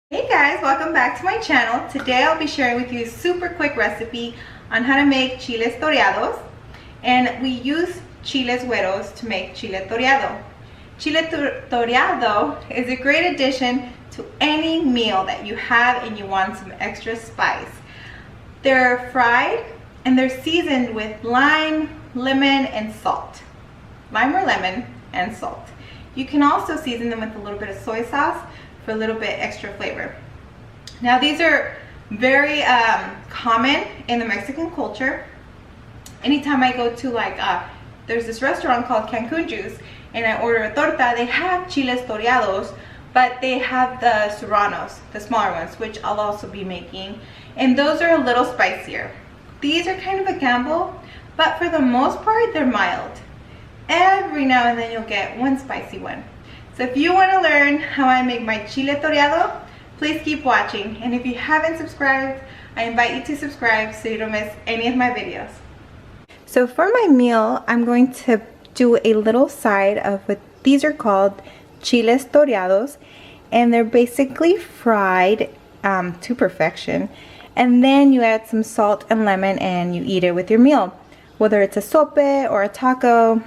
Hey guys, welcome back to my channel. Today I'll be sharing with you a super quick recipe on how to make chiles toreados, and we use chiles güeros to make chile toreado. Toreado is a great addition to any meal that you have and you want some extra spice. They're fried and they're seasoned with lime, lemon, and salt. Lime or lemon and salt. You can also season them with a little bit of soy sauce for a little bit extra flavor. Now these are very common in the Mexican culture. Anytime I go to there's this restaurant called Cancun Juice and I order a torta, they have chiles toreados, but they have the serranos, the smaller ones, which I'll also be making, and those are a little spicier. These are kind of a gamble, but for the most part they're mild. Every now and then you'll get one spicy one. So if you want to learn how I make my chile toreado, please keep watching. And if you haven't subscribed, I invite you to subscribe so you don't miss any of my videos. So for my meal, I'm going to do a little side of what these are called chiles toreados. And they're basically fried to perfection. And then you add some salt and lemon and you eat it with your meal. Whether it's a sope or a taco,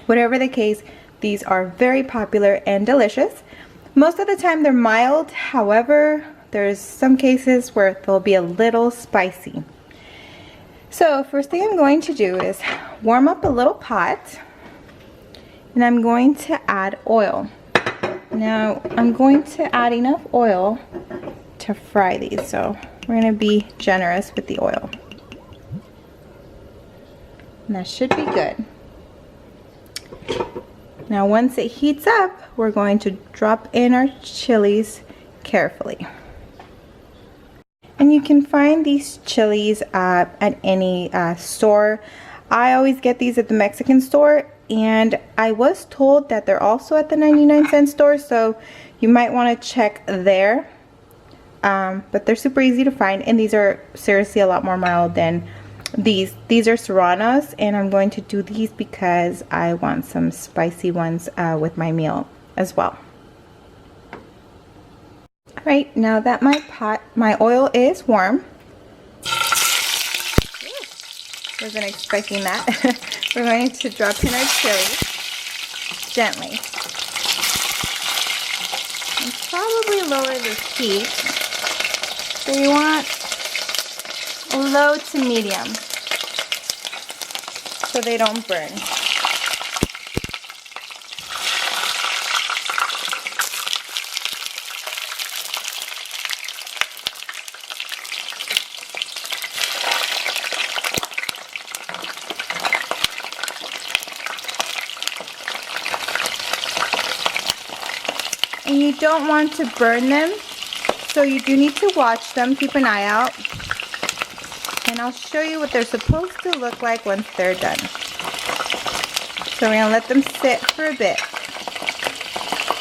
whatever the case, these are very popular and delicious. Most of the time they're mild, however, there's some cases where they'll be a little spicy. So first thing I'm going to do is warm up a little pot, and I'm going to add oil. Now I'm going to add enough oil to fry these, so we're going to be generous with the oil. And that should be good. Now once it heats up, we're going to drop in our chilies carefully. And you can find these chilies at any store. I always get these at the Mexican store, and I was told that they're also at the 99-cent store, so you might want to check there. But they're super easy to find, and these are seriously a lot more mild than these. These are serranos, and I'm going to do these because I want some spicy ones with my meal as well. Alright, now that my oil is warm, wasn't expecting that, we're going to drop in our chili gently. And probably lower the heat. So you want low to medium so they don't burn. And you don't want to burn them, so you do need to watch them, keep an eye out. And I'll show you what they're supposed to look like once they're done. So we're going to let them sit for a bit.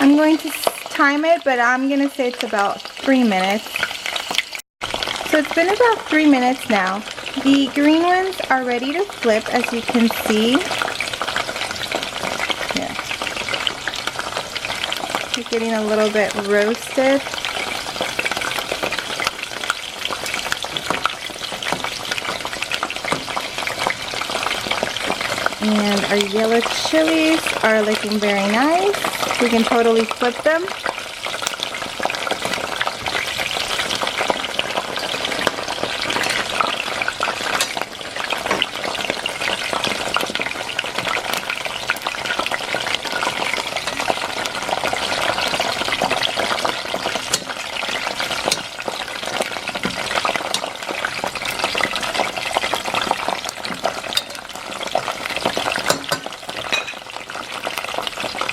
I'm going to time it, but I'm going to say it's about 3 minutes. So it's been about 3 minutes now. The green ones are ready to flip, as you can see. Here. They're getting a little bit roasted. And our yellow chilies are looking very nice. We can totally flip them.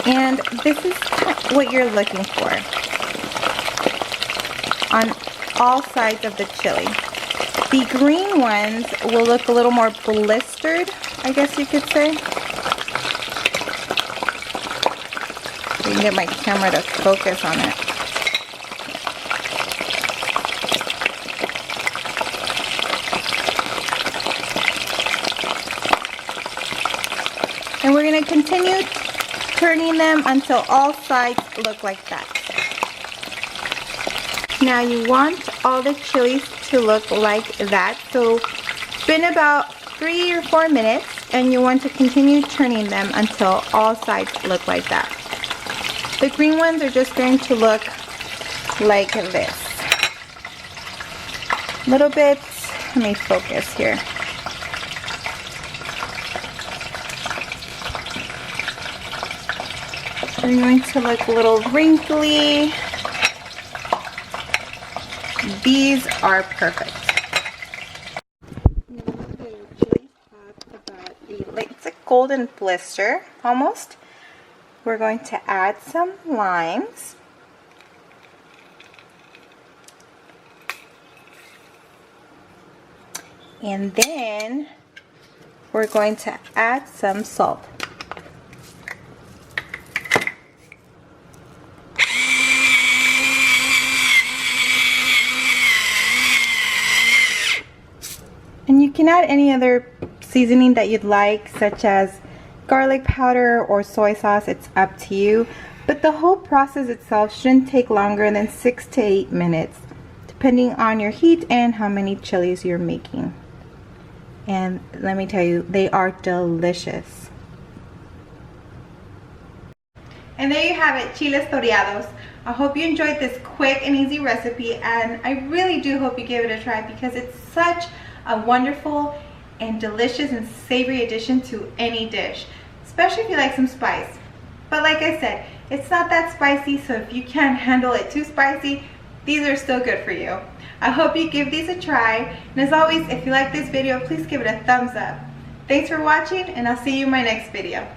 And this is what you're looking for on all sides of the chili. The green ones will look a little more blistered, I guess you could say. I can get my camera to focus on it. And we're going to continue turning them until all sides look like that. Now you want all the chilies to look like that. So spin about 3 or 4 minutes, and you want to continue turning them until all sides look like that. The green ones are just going to look like this. A little bit, let me focus here. They're going to look a little wrinkly. These are perfect. It's a golden blister almost. We're going to add some limes. And then we're going to add some salt. And you can add any other seasoning that you'd like, such as garlic powder or soy sauce. It's up to you. But the whole process itself shouldn't take longer than 6 to 8 minutes, depending on your heat and how many chilies you're making. And let me tell you, they are delicious. And there you have it, chiles toreados. I hope you enjoyed this quick and easy recipe, and I really do hope you give it a try because it's such a wonderful and delicious and savory addition to any dish, especially if you like some spice. But like I said, it's not that spicy, so if you can't handle it too spicy, these are still good for you. I hope you give these a try, and as always, if you like this video, please give it a thumbs up. Thanks for watching, and I'll see you in my next video.